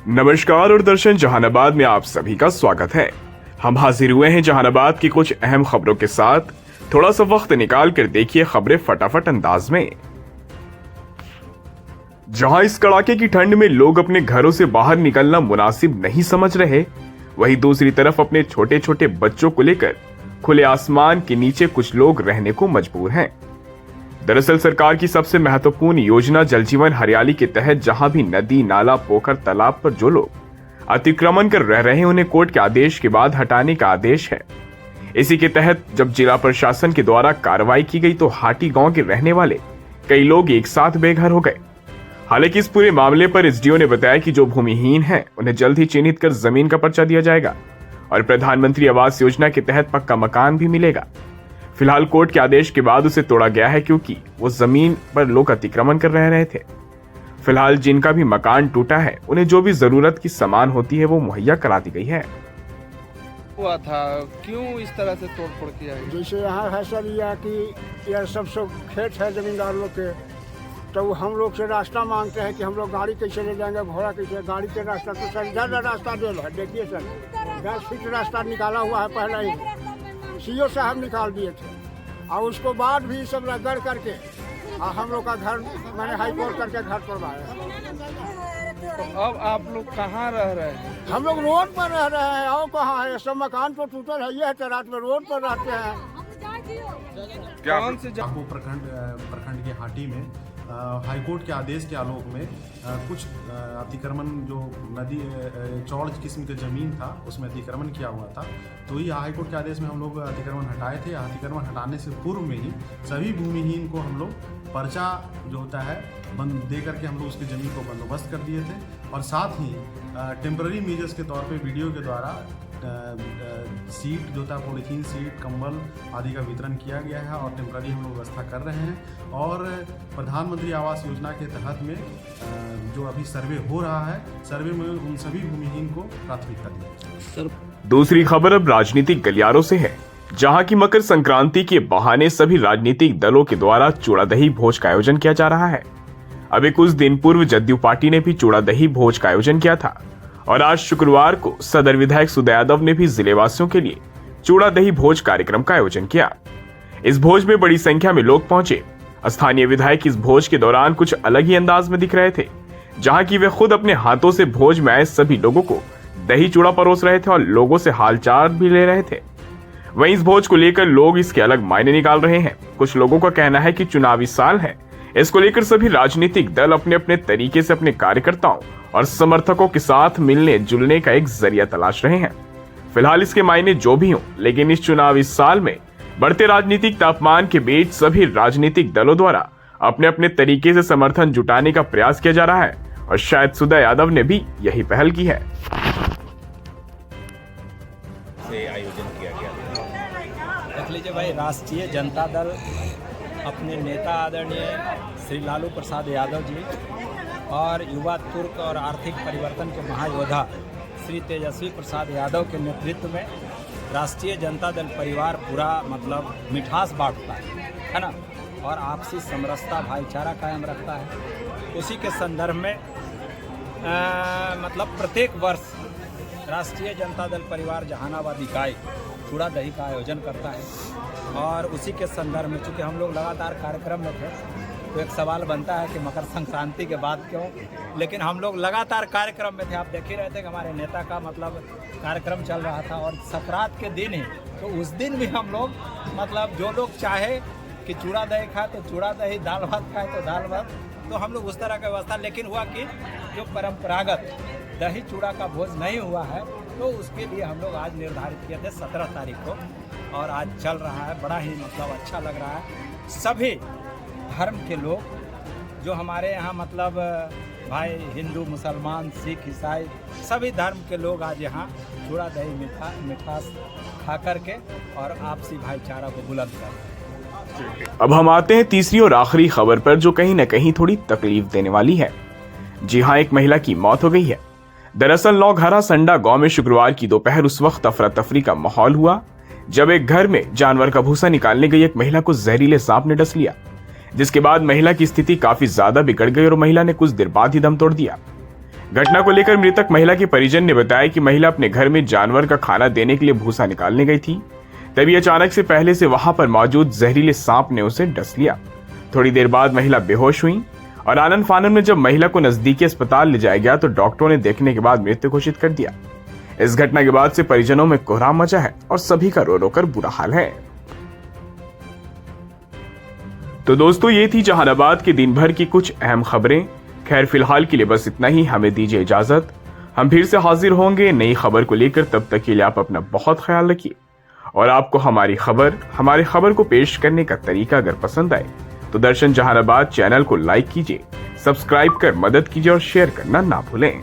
नमस्कार और दर्शन जहानाबाद में आप सभी का स्वागत है। हम हाजिर हुए हैं जहानाबाद की कुछ अहम खबरों के साथ। थोड़ा सा वक्त निकाल कर देखिए खबरें फटाफट अंदाज में। जहां इस कड़ाके की ठंड में लोग अपने घरों से बाहर निकलना मुनासिब नहीं समझ रहे, वहीं दूसरी तरफ अपने छोटे छोटे बच्चों को लेकर खुले आसमान के नीचे कुछ लोग रहने को मजबूर हैं। दरअसल सरकार की सबसे महत्वपूर्ण योजना जल जीवन हरियाली के तहत जहां भी नदी, नाला, पोखर, तालाब पर जो लोग अतिक्रमण कर रह रहे हैं उन्हें कोर्ट के आदेश के बाद हटाने का आदेश है। इसी के तहत जब जिला प्रशासन के द्वारा कार्रवाई की गई तो हाटी गांव के रहने वाले कई लोग एक साथ बेघर हो गए। हालांकि इस पूरे मामले पर एसडीओ ने बताया कि जो भूमिहीन हैं उन्हें जल्द ही चिन्हित कर जमीन का पर्चा दिया जाएगा और प्रधानमंत्री आवास योजना के तहत पक्का मकान भी मिलेगा। फिलहाल कोर्ट के आदेश के बाद उसे तोड़ा गया है क्योंकि वो जमीन पर लोग अतिक्रमण कर रह रहे थे। फिलहाल जिनका भी मकान टूटा है उन्हें जो भी जरूरत की सामान होती है वो मुहैया करा दी गई है। हुआ था क्यों इस तरह से तोड़फोड़ किया है? जैसे यहाँ है सर यह कि यह सब खेत है जमींदार लोग के, तो हम लोग से रास्ता मांगते हैं कि हम लोग गाड़ी कैसे ले जाएंगे, घोड़ा कैसे, गाड़ी के रास्ता तो सर इधर रास्ता दे है। देखिए सर 10 फीट रास्ता निकाला हुआ है, पहले ही सीओ साहब निकाल दिए थे और उसको बाद भी सब रगड़ करके और हम लोग का घर मैंने हाई कोर्ट करके घर करवाया। तो अब आप लोग कहाँ रह रहे हैं? हम लोग रोड पर रह रहे हैं और कहाँ है, सब मकान तो टूटल है, ये तो रात में रोड पर रहते हैं। कौन से प्रखंड के हाटी में हाईकोर्ट के आदेश के आलोक में कुछ अतिक्रमण जो नदी चौड़ किस्म के ज़मीन था उसमें अतिक्रमण किया हुआ था, तो ये हाईकोर्ट के आदेश में हम लोग अतिक्रमण हटाए थे। अतिक्रमण हटाने से पूर्व में ही सभी भूमिहीन को हम लोग पर्चा जो होता है दे करके हम लोग उसकी ज़मीन को बंदोबस्त कर दिए थे और साथ ही टेम्पररी मेजर्स के तौर पे वीडियो के द्वारा सीट जो था पॉलीथीन सीट, कंबल आदि का वितरण किया गया है और टेम्पररी हम लोग व्यवस्था कर रहे हैं। और प्रधानमंत्री आवास योजना के तहत में जो अभी सर्वे हो रहा है, सर्वे में उन सभी भूमिहीन को प्राथमिकता दी। दूसरी खबर अब राजनीतिक गलियारों से है, जहां की मकर संक्रांति के बहाने सभी राजनीतिक दलों के द्वारा चूड़ा दही भोज का आयोजन किया जा रहा है। अभी कुछ दिन पूर्व जदयू पार्टी ने भी चूड़ा दही भोज का आयोजन किया था और आज शुक्रवार को सदर विधायक सुदय यादव ने भी जिलेवासियों के लिए चूड़ा दही भोज कार्यक्रम का आयोजन किया। इस भोज में बड़ी संख्या में लोग पहुंचे। स्थानीय विधायक इस भोज के दौरान कुछ अलग ही अंदाज में दिख रहे थे, जहां की वे खुद अपने हाथों से भोज में आए सभी लोगों को दही चूड़ा परोस रहे थे और लोगों से हालचाल भी ले रहे थे। वहीं इस भोज को लेकर लोग इसके अलग मायने निकाल रहे हैं। कुछ लोगों का कहना है कि चुनावी साल है, इसको लेकर सभी राजनीतिक दल अपने अपने तरीके से अपने कार्यकर्ताओं और समर्थकों के साथ मिलने जुलने का एक जरिया तलाश रहे हैं। फिलहाल इसके मायने जो भी हों, लेकिन इस चुनावी साल में बढ़ते राजनीतिक तापमान के बीच सभी राजनीतिक दलों द्वारा अपने अपने तरीके से समर्थन जुटाने का प्रयास किया जा रहा है और शायद सुदय यादव ने भी यही पहल की है। आयोजन किया गया देख लीजिए भाई, राष्ट्रीय जनता दल अपने नेता आदरणीय श्री लालू प्रसाद यादव जी और युवा तुर्क और आर्थिक परिवर्तन के महायोद्धा श्री तेजस्वी प्रसाद यादव के नेतृत्व में राष्ट्रीय जनता दल परिवार पूरा मतलब मिठास बांटता है ना, और आपसी समरसता भाईचारा कायम रखता है। उसी के संदर्भ में मतलब प्रत्येक वर्ष राष्ट्रीय जनता दल परिवार जहानाबाद इकाई चूड़ा दही का आयोजन करता है और उसी के संदर्भ में चूँकि हम लोग लगातार कार्यक्रम में थे तो एक सवाल बनता है कि मकर संक्रांति के बाद क्यों, लेकिन हम लोग लगातार कार्यक्रम में थे। आप देख ही रहे थे कि हमारे नेता का मतलब कार्यक्रम चल रहा था और संक्रांत के दिन ही तो उस दिन भी हम लोग मतलब जो लोग चाहे कि चूड़ा दही खाए तो चूड़ा दही, दाल भात खाए तो दाल भात, तो हम लोग उस तरह का व्यवस्था। लेकिन हुआ कि जो परंपरागत दही चूड़ा का भोज नहीं हुआ है तो उसके लिए हम लोग आज निर्धारित किए थे 17 तारीख को और आज चल रहा है। बड़ा ही मतलब अच्छा लग रहा है। सभी धर्म के लोग जो हमारे यहाँ मतलब भाई हिंदू, मुसलमान, सिख, ईसाई सभी धर्म के लोग आज यहाँ चूड़ा दही मिठास खा करके और आपसी भाईचारा को बुलंद कर। अब हम आते हैं तीसरी और आखिरी खबर पर, जो कहीं न कहीं थोड़ी तकलीफ देने वाली है। जी हाँ, एक महिला की मौत हो गई है। दरअसल नौघरा संडा गांव में शुक्रवार की दोपहर उस वक्त अफरा तफरी का माहौल हुआ जब एक घर में जानवर का भूसा निकालने गई एक महिला को जहरीले सांप ने डस लिया, जिसके बाद महिला की स्थिति काफी ज्यादा बिगड़ गई और महिला ने कुछ देर बाद ही दम तोड़ दिया। घटना को लेकर मृतक महिला के परिजन ने बताया कि महिला अपने घर में जानवर का खाना देने के लिए भूसा निकालने गई थी। तभी अचानक से पहले से वहां पर मौजूद जहरीले सांप ने उसे डस लिया। थोड़ी देर बाद महिला बेहोश हुई और आनन फानन में जब महिला को नजदीकी अस्पताल ले जाया गया तो डॉक्टरों ने देखने के बाद मृत्यु घोषित कर दिया। इस घटना के बाद से परिजनों में कोहराम मचा है और सभी का रो रो कर बुरा हाल है। तो दोस्तों, ये थी जहानाबाद के दिन भर की कुछ अहम खबरें। खैर, फिलहाल के लिए बस इतना ही। हमें दीजिए इजाजत। हम फिर से हाजिर होंगे नई खबर को लेकर। तब तक के लिए आप अपना बहुत ख्याल रखिए। और आपको हमारी खबर को पेश करने का तरीका अगर पसंद आए तो दर्शन जहानाबाद चैनल को लाइक कीजिए, सब्सक्राइब कर मदद कीजिए और शेयर करना ना भूलें।